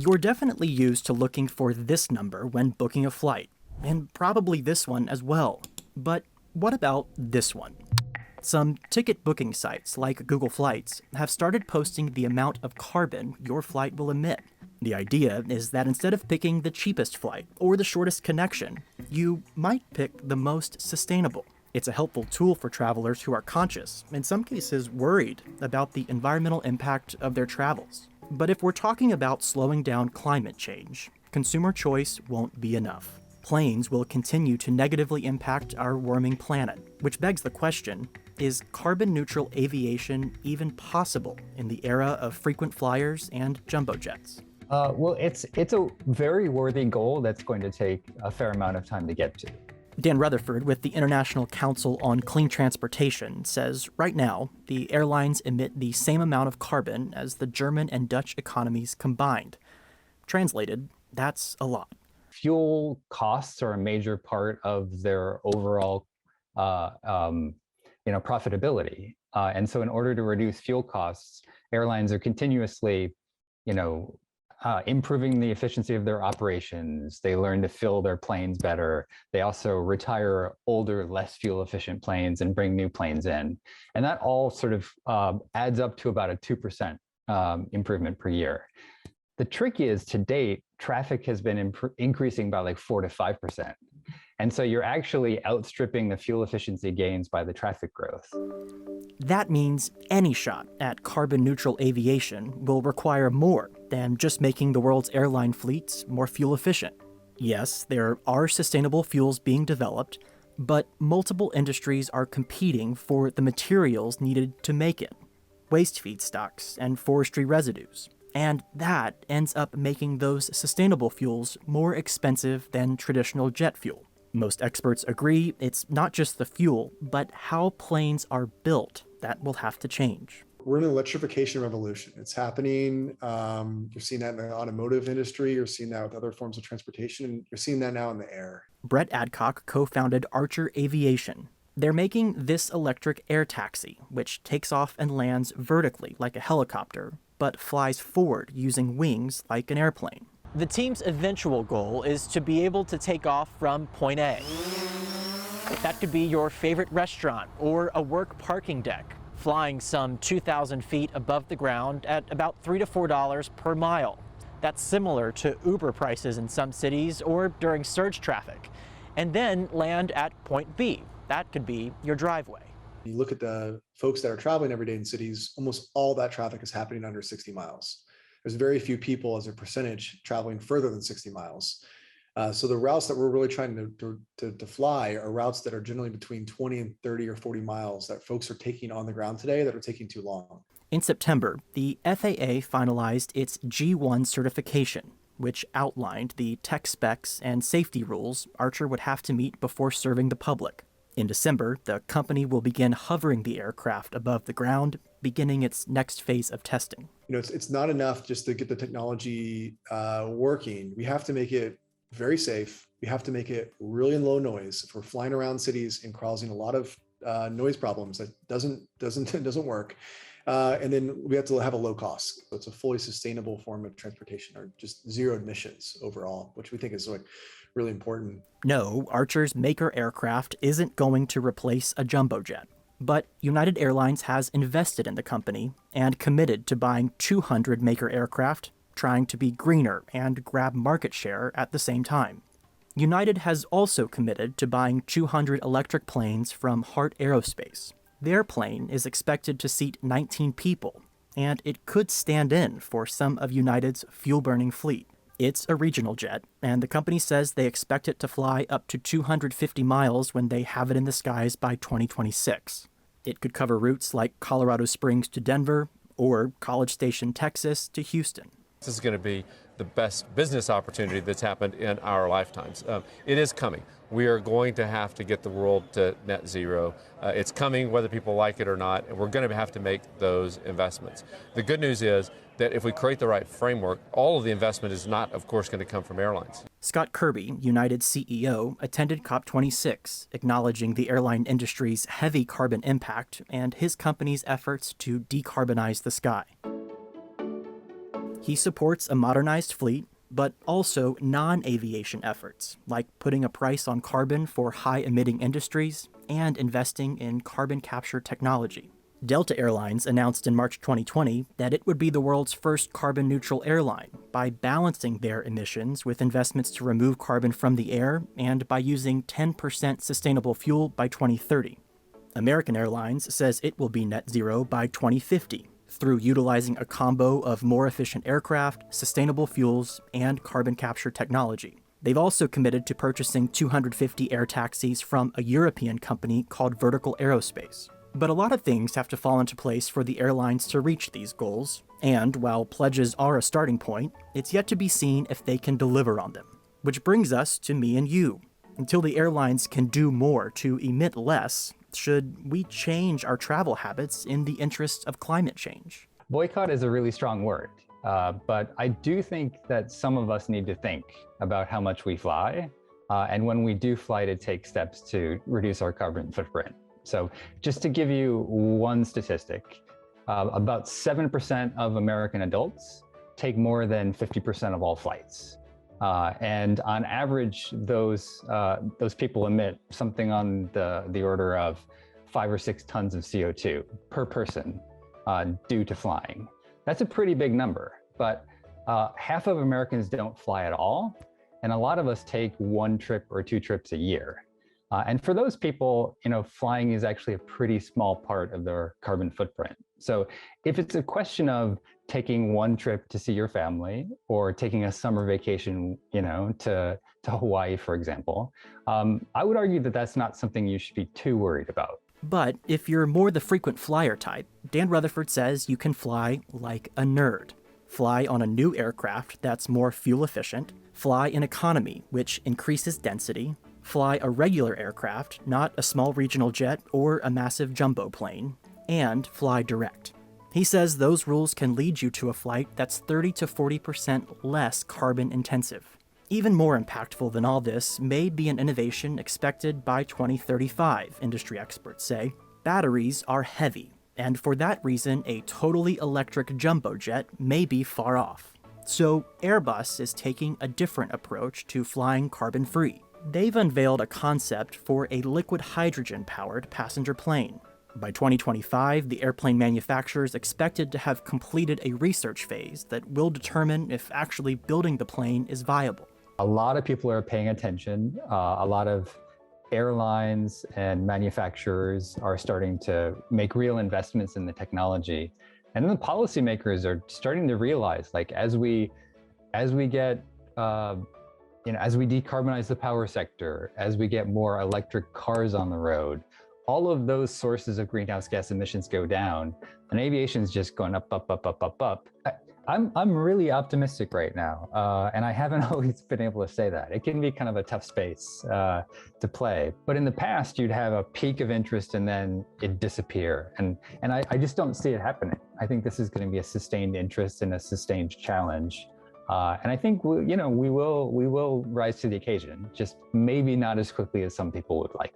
You're definitely used to looking for this number when booking a flight, and probably this one as well. But what about this one? Some ticket booking sites, like Google Flights, have started posting the amount of carbon your flight will emit. The idea is that instead of picking the cheapest flight or the shortest connection, you might pick the most sustainable. It's a helpful tool for travelers who are conscious, in some cases worried, about the environmental impact of their travels. But if we're talking about slowing down climate change, consumer choice won't be enough. Planes will continue to negatively impact our warming planet, which begs the question, is carbon-neutral aviation even possible in the era of frequent flyers and jumbo jets? Well, it's a very worthy goal that's going to take a fair amount of time to get to. Dan Rutherford with the International Council on Clean Transportation says right now, the airlines emit the same amount of carbon as the German and Dutch economies combined. Translated, that's a lot. Fuel costs are a major part of their overall profitability. And so in order to reduce fuel costs, airlines are continuously, improving the efficiency of their operations. They learn to fill their planes better. They also retire older, less fuel efficient planes and bring new planes in. And that all sort of adds up to about a 2% improvement per year. The trick is, to date, traffic has been increasing by like 4 to 5%. And so you're actually outstripping the fuel efficiency gains by the traffic growth. That means any shot at carbon-neutral aviation will require more than just making the world's airline fleets more fuel efficient. Yes, there are sustainable fuels being developed, but multiple industries are competing for the materials needed to make it. Waste feedstocks and forestry residues. And that ends up making those sustainable fuels more expensive than traditional jet fuel. Most experts agree it's not just the fuel, but how planes are built that will have to change. We're in an electrification revolution. It's happening. You're seeing that in the automotive industry. You're seeing that with other forms of transportation. And you're seeing that now in the air. Brett Adcock co-founded Archer Aviation. They're making this electric air taxi, which takes off and lands vertically like a helicopter, but flies forward using wings like an airplane. The team's eventual goal is to be able to take off from point A. That could be your favorite restaurant or a work parking deck, flying some 2,000 feet above the ground at about $3 to $4 per mile. That's similar to Uber prices in some cities or during surge traffic. And then land at point B. That could be your driveway. You look at the folks that are traveling every day in cities, almost all that traffic is happening under 60 miles. There's very few people as a percentage traveling further than 60 miles. So the routes that we're really trying to fly are routes that are generally between 20 and 30 or 40 miles that folks are taking on the ground today that are taking too long. In September, the FAA finalized its G1 certification, which outlined the tech specs and safety rules Archer would have to meet before serving the public. In December, the company will begin hovering the aircraft above the ground, beginning its next phase of testing. It's not enough just to get the technology working. We have to make it very safe. We have to make it really low noise. If we're flying around cities and causing a lot of noise problems, that doesn't work. And then we have to have a low cost. So it's a fully sustainable form of transportation, or just zero emissions overall, which we think is really important. No, Archer's Maker aircraft isn't going to replace a jumbo jet. But United Airlines has invested in the company and committed to buying 200 Maker aircraft, trying to be greener and grab market share at the same time. United has also committed to buying 200 electric planes from Heart Aerospace. Their plane is expected to seat 19 people, and it could stand in for some of United's fuel-burning fleet. It's a regional jet, and the company says they expect it to fly up to 250 miles when they have it in the skies by 2026. It could cover routes like Colorado Springs to Denver or College Station, Texas to Houston. This is going to be the best business opportunity that's happened in our lifetimes. It is coming. We are going to have to get the world to net zero. It's coming whether people like it or not, and we're going to have to make those investments. The good news is that if we create the right framework, all of the investment is not, of course, going to come from airlines. Scott Kirby, United's CEO, attended COP26, acknowledging the airline industry's heavy carbon impact and his company's efforts to decarbonize the sky. He supports a modernized fleet, but also non-aviation efforts, like putting a price on carbon for high-emitting industries and investing in carbon capture technology. Delta Airlines announced in March 2020 that it would be the world's first carbon-neutral airline by balancing their emissions with investments to remove carbon from the air and by using 10% sustainable fuel by 2030. American Airlines says it will be net zero by 2050 through utilizing a combo of more efficient aircraft, sustainable fuels, and carbon capture technology. They've also committed to purchasing 250 air taxis from a European company called Vertical Aerospace. But a lot of things have to fall into place for the airlines to reach these goals, and while pledges are a starting point, it's yet to be seen if they can deliver on them. Which brings us to me and you. Until the airlines can do more to emit less, should we change our travel habits in the interest of climate change? Boycott is a really strong word, but I do think that some of us need to think about how much we fly, and when we do fly, to take steps to reduce our carbon footprint. So just to give you one statistic, about 7% of American adults take more than 50% of all flights. And on average, those people emit something on the order of 5 or 6 tons of CO2 per person due to flying. That's a pretty big number, but half of Americans don't fly at all. And a lot of us take 1 trip or 2 trips a year. And for those people, flying is actually a pretty small part of their carbon footprint. So if it's a question of taking 1 trip to see your family or taking a summer vacation, to Hawaii, for example, I would argue that that's not something you should be too worried about. But if you're more the frequent flyer type, Dan Rutherford says you can fly like a nerd. Fly on a new aircraft that's more fuel efficient, fly in economy, which increases density, fly a regular aircraft, not a small regional jet or a massive jumbo plane, and fly direct. He says those rules can lead you to a flight that's 30 to 40% less carbon intensive. Even more impactful than all this may be an innovation expected by 2035, industry experts say. Batteries are heavy, and for that reason, a totally electric jumbo jet may be far off. So Airbus is taking a different approach to flying carbon-free. They've unveiled a concept for a liquid hydrogen-powered passenger plane. By 2025, the airplane manufacturer is expected to have completed a research phase that will determine if actually building the plane is viable. A lot of people are paying attention. A lot of airlines and manufacturers are starting to make real investments in the technology. And then the policymakers are starting to realize, as we get as we decarbonize the power sector, as we get more electric cars on the road, all of those sources of greenhouse gas emissions go down, and aviation is just going up, up, up, up, up, up. I'm really optimistic right now, and I haven't always been able to say that. It can be kind of a tough space to play. But in the past, you'd have a peak of interest and then it'd disappear, and I just don't see it happening. I think this is going to be a sustained interest and a sustained challenge. And I think we will rise to the occasion, just maybe not as quickly as some people would like.